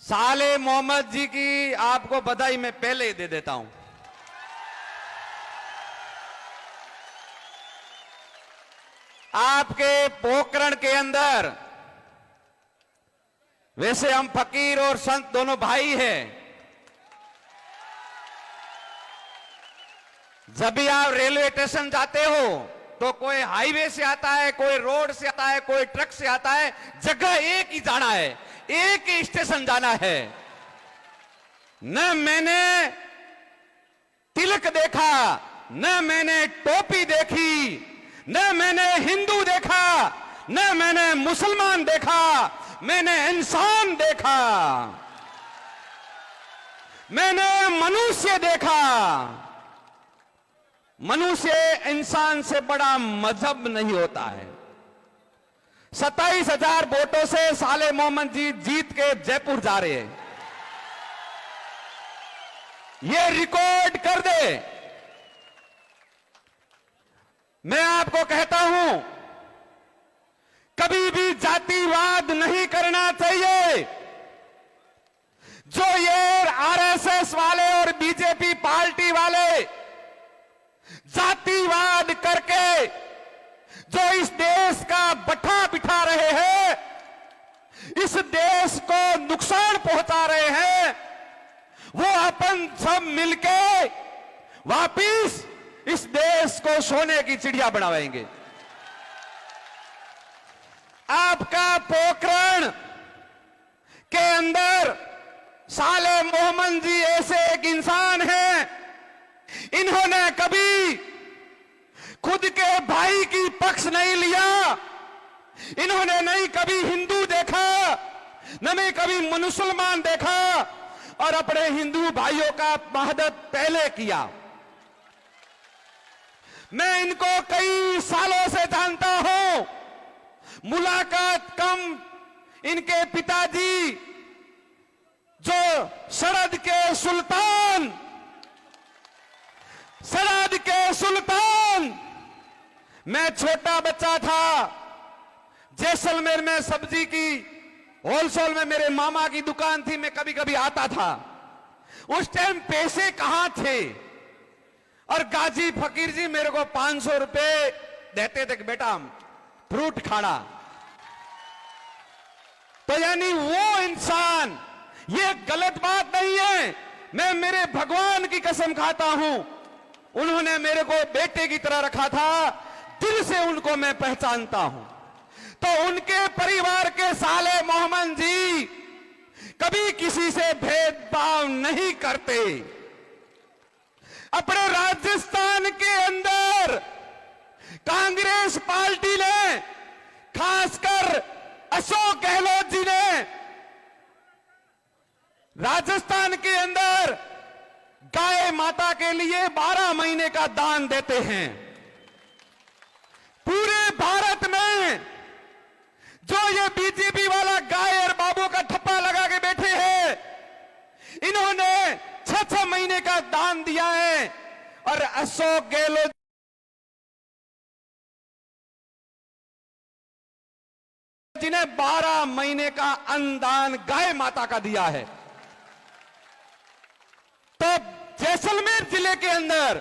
साले मोहम्मद जी की आपको बधाई मैं पहले ही दे देता हूं। आपके पोखरण के अंदर वैसे हम फकीर और संत दोनों भाई हैं। जब भी आप रेलवे स्टेशन जाते हो तो कोई हाईवे से आता है, कोई रोड से आता है, कोई ट्रक से आता है, जगह एक ही जाना है, एक ही स्टेशन जाना है। न मैंने तिलक देखा, न मैंने टोपी देखी, न मैंने हिंदू देखा, न मैंने मुसलमान देखा, मैंने इंसान देखा, मैंने मनुष्य देखा। मनुष्य इंसान से बड़ा मजहब नहीं होता है। 27,000 वोटों से साले मोहम्मद जी जीत के जयपुर जा रहे हैं। ये रिकॉर्ड कर दे। मैं आपको कहता हूं, कभी भी जातिवाद नहीं करना चाहिए। जो ये आरएसएस वाले और बीजेपी पार्टी वाले जातिवाद करके जो इस देश का बट्ठा बिठा रहे हैं, इस देश को नुकसान पहुंचा रहे हैं, वो अपन सब मिलके वापिस इस देश को सोने की चिड़िया बनाएंगे। आपका पोखरण के अंदर साले मोहम्मद जी ऐसे एक इंसान हैं, इन्होंने कभी खुद के भाई की पक्ष नहीं लिया। इन्होंने नहीं कभी हिंदू देखा, न में कभी मुसलमान देखा, और अपने हिंदू भाइयों का महदत पहले किया। मैं इनको कई सालों से जानता हूं, मुलाकात कम। इनके पिताजी जो सरहद के सुल्तान मैं छोटा बच्चा था, जैसलमेर में सब्जी की होलसेल में मेरे मामा की दुकान थी, मैं कभी कभी आता था। उस टाइम पैसे कहां थे, और गाजी फकीर जी मेरे को 500 रुपए देते थे, बेटा फ्रूट खाना। तो यानी वो इंसान, ये गलत बात नहीं है। मैं मेरे भगवान की कसम खाता हूं, उन्होंने मेरे को बेटे की तरह रखा था, दिल से उनको मैं पहचानता हूं। तो उनके परिवार के साले मोहम्मद जी कभी किसी से भेदभाव नहीं करते। अपने राजस्थान के अंदर कांग्रेस पार्टी ने, खासकर अशोक गहलोत जी ने राजस्थान के अंदर गाय माता के लिए 12 महीने का दान देते हैं। पूरे भारत में जो ये बीजेपी वाला गाय और बाबू का ठप्पा लगा के बैठे हैं, इन्होंने 6-6 महीने का दान दिया है। और अशोक गहलोत जी ने 12 महीने का अन्नदान गाय माता का दिया है। तो जैसलमेर जिले के अंदर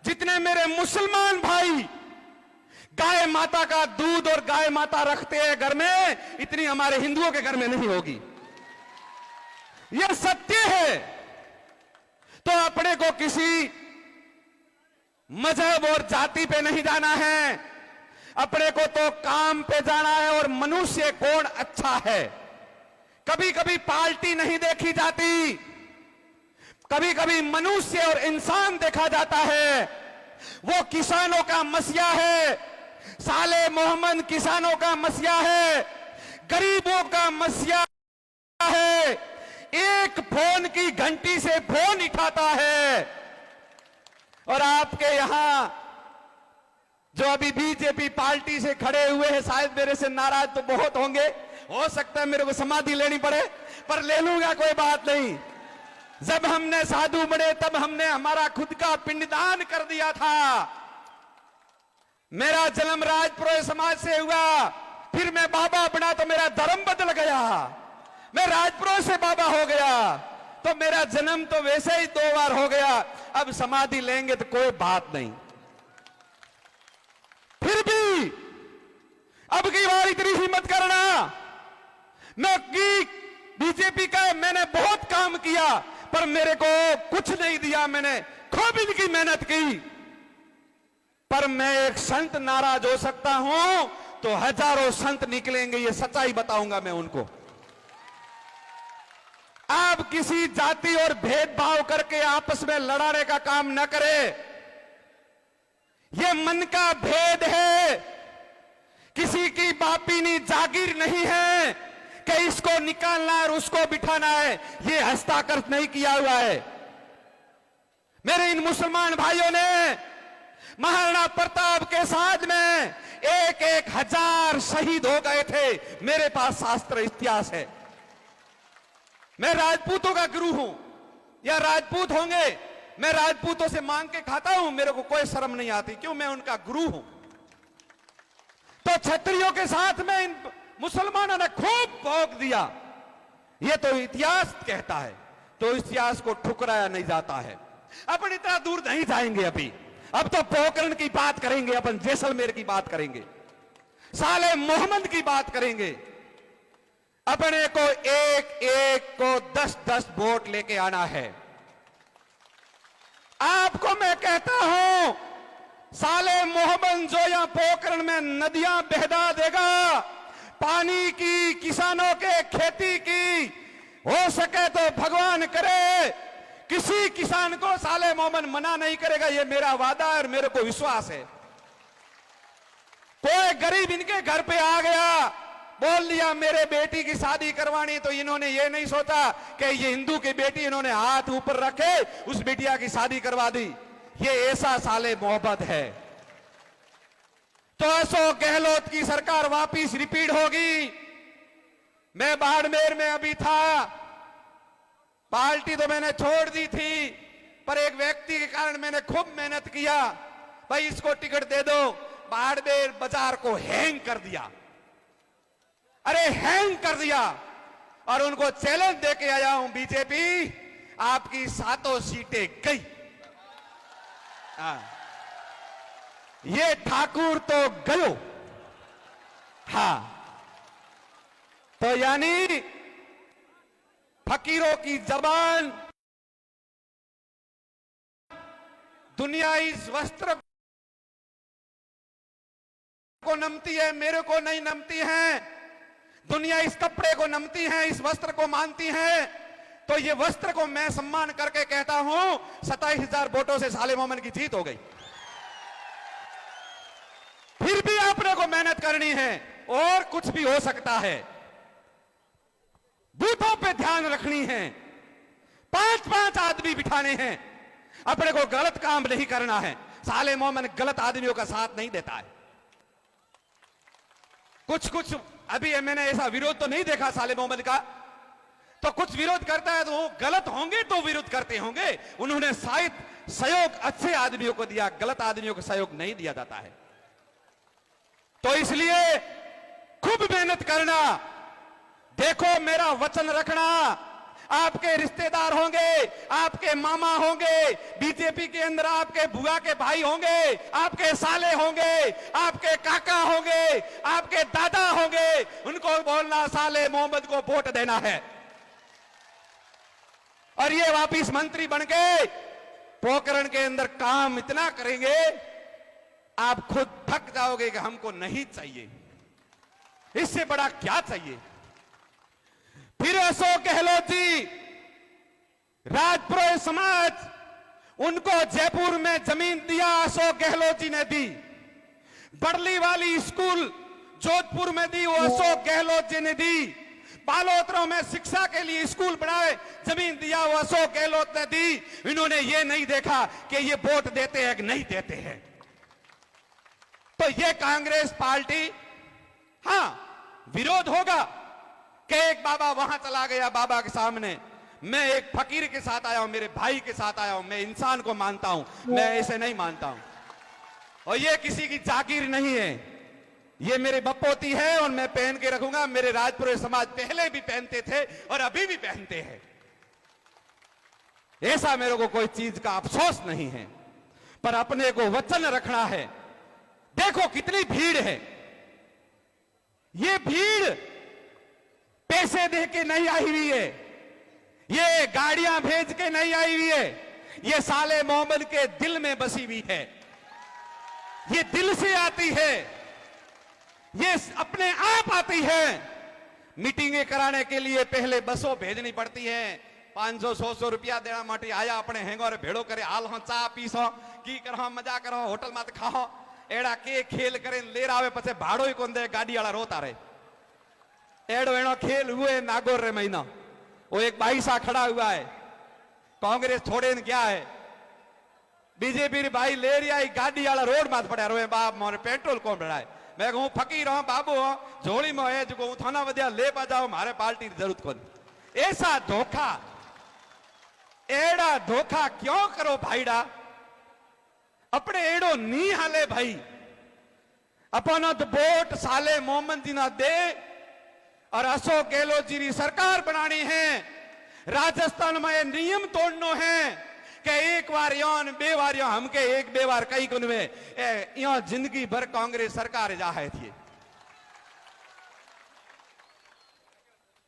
जितने मेरे मुसलमान भाई गाय माता का दूध और गाय माता रखते हैं घर में, इतनी हमारे हिंदुओं के घर में नहीं होगी। यह सत्य है। तो अपने को किसी मजहब और जाति पे नहीं जाना है, अपने को तो काम पे जाना है। और मनुष्य कौन अच्छा है, कभी कभी पार्टी नहीं देखी जाती, कभी कभी मनुष्य और इंसान देखा जाता है। वो किसानों का मसीहा है, साले मोहम्मद किसानों का मसीहा है, गरीबों का मसीहा है। एक फोन की घंटी से फोन उठाता है। और आपके यहां जो अभी बीजेपी पार्टी से खड़े हुए हैं, शायद मेरे से नाराज तो बहुत होंगे, हो सकता है मेरे को समाधि लेनी पड़े, पर ले लूंगा, कोई बात नहीं। जब हमने साधु बने तब हमने हमारा खुद का पिंडदान कर दिया था। मेरा जन्म राजपुरोहित समाज से हुआ, फिर मैं बाबा बना तो मेरा धर्म बदल गया। मैं राजपुरों से बाबा हो गया तो मेरा जन्म तो वैसे ही 2 बार हो गया, अब समाधि लेंगे तो कोई बात नहीं। फिर भी अब की बार इतनी हिम्मत करना, मैं की बीजेपी का मैंने बहुत काम किया पर मेरे को कुछ नहीं दिया, मैंने खूब इनकी मेहनत की, पर मैं एक संत नाराज हो सकता हूं तो हजारों संत निकलेंगे, ये सच्चाई बताऊंगा मैं उनको। आप किसी जाति और भेदभाव करके आपस में लड़ाने का काम न करें, यह मन का भेद है, किसी की बापीनी जागीर नहीं है कि इसको निकालना है और उसको बिठाना है, यह हस्ताक्षर नहीं किया हुआ है। मेरे इन मुसलमान भाइयों ने महाराणा प्रताप के साथ में 1,000 शहीद हो गए थे, मेरे पास शास्त्र इतिहास है। मैं राजपूतों का गुरु हूं या राजपूत होंगे, मैं राजपूतों से मांग के खाता हूं, मेरे को कोई शर्म नहीं आती, क्यों? मैं उनका गुरु हूं। तो क्षत्रियों के साथ में इन मुसलमानों ने खूब भोग दिया, यह तो इतिहास कहता है, तो इतिहास को ठुकराया नहीं जाता है। अपन इतना दूर नहीं जाएंगे अभी, अब तो पोखरण की बात करेंगे, अपन जैसलमेर की बात करेंगे, साले मोहम्मद की बात करेंगे। अपने को एक एक को 10-10 वोट लेके आना है। आपको मैं कहता हूं, साले मोहम्मद जो यहां पोखरण में नदियां बहदा देगा, पानी की, किसानों के खेती की, हो सके तो भगवान करे किसी किसान को साले मोहम्मद मना नहीं करेगा, यह मेरा वादा है और मेरे को विश्वास है। कोई गरीब इनके घर पे आ गया, बोल लिया मेरे बेटी की शादी करवानी, तो इन्होंने ये नहीं सोचा कि ये हिंदू की बेटी, इन्होंने हाथ ऊपर रखे उस बिटिया की शादी करवा दी। ये ऐसा साले मोहब्बत है। तो अशोक गहलोत की सरकार वापिस रिपीट होगी। मैं बाड़मेर में अभी था, पार्टी तो मैंने छोड़ दी थी, पर एक व्यक्ति के कारण मैंने खूब मेहनत किया, भाई इसको टिकट दे दो। बाड़मेर बाजार को हैंग कर दिया, अरे हैंग कर दिया, और उनको चैलेंज देके आया हूं, बीजेपी आपकी 7 सीटें गई। ये ठाकुर तो गयो। हां, तो यानी फकीरों की जबान, दुनिया इस वस्त्र को नमती है, मेरे को नहीं नमती है। दुनिया इस कपड़े को नमती है, इस वस्त्र को मानती है। तो ये वस्त्र को मैं सम्मान करके कहता हूं, 27,000 वोटों से साले मोहम्मद की जीत हो गई। फिर भी आपने को मेहनत करनी है, और कुछ भी हो सकता है। बूथों पे ध्यान रखनी है, 5-5 आदमी बिठाने हैं। अपने को गलत काम नहीं करना है। साले मोहम्मद गलत आदमियों का साथ नहीं देता है। कुछ अभी मैंने ऐसा विरोध तो नहीं देखा साले मोहम्मद का, तो कुछ विरोध करता है तो वो गलत होंगे तो विरोध करते होंगे। उन्होंने शायद सहयोग अच्छे आदमियों को दिया, गलत आदमियों को सहयोग नहीं दिया जाता है। तो इसलिए खूब मेहनत करना, देखो मेरा वचन रखना। आपके रिश्तेदार होंगे, आपके मामा होंगे, बीजेपी के अंदर आपके बुआ के भाई होंगे, आपके साले होंगे, आपके काका होंगे, आपके दादा होंगे, उनको बोलना साले मोहम्मद को वोट देना है। और ये वापिस मंत्री बनके पोखरण के अंदर काम इतना करेंगे, आप खुद थक जाओगे कि हमको नहीं चाहिए, इससे बड़ा क्या चाहिए। फिर अशोक गहलोत जी, राजपुरोहित समाज, उनको जयपुर में जमीन दिया, अशोक गहलोत जी ने दी। बड़ली वाली स्कूल जोधपुर में दी, वो अशोक गहलोत जी ने दी। बालोतरों में शिक्षा के लिए स्कूल बनाए, जमीन दिया, वो अशोक गहलोत ने दी। इन्होंने ये नहीं देखा कि ये वोट देते हैं कि नहीं देते हैं। तो ये कांग्रेस पार्टी, हां विरोध होगा कि एक बाबा वहां चला गया, बाबा के सामने, मैं एक फकीर के साथ आया हूं, मेरे भाई के साथ आया हूं, मैं इंसान को मानता हूं, मैं ऐसे नहीं मानता हूं। और ये किसी की जागीर नहीं है, ये मेरी बपोती है और मैं पहन के रखूंगा। मेरे राजपुरोहित समाज पहले भी पहनते थे और अभी भी पहनते हैं। ऐसा मेरे को कोई चीज का अफसोस नहीं है, पर अपने को वचन रखना है। देखो कितनी भीड़ है। ये भीड़ पैसे दे के नहीं आई हुई है, ये गाड़ियां भेज के नहीं आई हुई है, ये साले मोहम्मद के दिल में बसी हुई है। ये दिल से आती है, ये अपने आप आती है। मीटिंगें कराने के लिए पहले बसों भेजनी पड़ती है। 500-100 रुपया देना माटी आया अपने हेंगो रे भेड़ो करे हाल हो चा पीसो की करो मजा करो होटल में खाओ एड़ा के खेल करे लेर आवे पछे भाड़ो ही कोन दे गाड़ी वाला रोता रहे। एड़ो एड़ो खेल हुए नागौर रे महीना। वो एक भाई सा खड़ा हुआ है, कांग्रेस छोड़े न गया है, बीजेपी री भाई ले रही आई गाड़ी वाला रोड माथ पड़ा रोए बाप मोरे पेट्रोल कौन बढ़ाए। मैं कहूं फकीर हूं बाबू हूं झोली में है जो थाना वधिया ले पा जाओ मारे पार्टी की जरूरत कोनी। ऐसा धोखा एड़ा धोखा क्यों करो भाईड़ा। अपने एड़ो नी हाले भाई अपनो तो वोट साले मोहम्मद जी ना दे और अशोक गहलोत जी की सरकार बनानी है। राजस्थान में नियम तोड़नो है कि एक बार योन बे बार यो हमके एक बे बार कई कुन में यो जिंदगी भर कांग्रेस सरकार जाहे थी।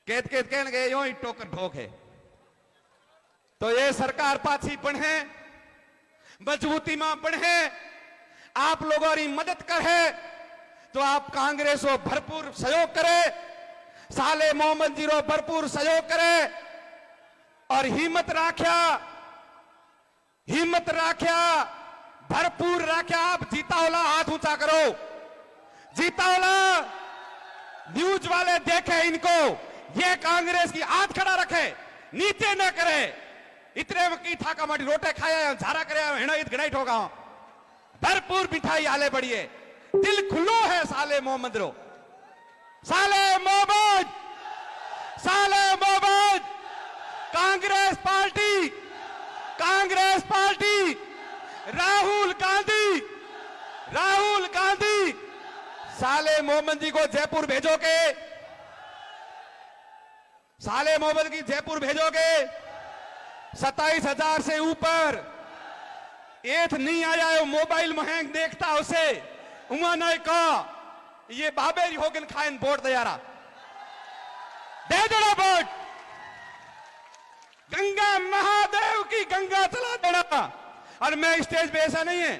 कहते कहने गए यो ही टोकर ठोक है। तो ये सरकार पाछी बढ़े मजबूती में बढ़े आप लोगों की मदद करे तो आप कांग्रेस को भरपूर सहयोग करे, साले मोहम्मद जी रो भरपूर सहयोग करे और हिम्मत राख्या भरपूर राख्या। आप जीताओला हाथ ऊंचा करो, जीताओला न्यूज वाले देखे इनको, ये कांग्रेस की हाथ खड़ा रखे नीचे न करे। इतने की थाका माटी रोटे खाया झारा करे हेणो ईद घड़ाई ठोका भरपूर मिठाई आले बढ़िए। दिल खुलो है साले मोहम्मद रो, साले मोहम्मद कांग्रेस पार्टी राहुल गांधी साले मोहम्मद जी को जयपुर भेजोगे, साले मोहम्मद की जयपुर भेजोगे। 27,000 से ऊपर एथ नहीं आया है मोबाइल महंग देखता उसे उन्होंने कहा ये बाबेरी होगन खाइन वोट दयारा दे देना वोट। गंगा महादेव की गंगा चला देना। और मैं स्टेज पे ऐसा नहीं है,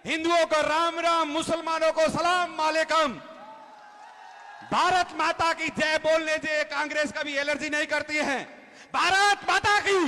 हिंदुओं को राम राम, मुसलमानों को सलाम वालेकुम, भारत माता की जय बोलने से कांग्रेस कभी एलर्जी नहीं करती है। भारत माता की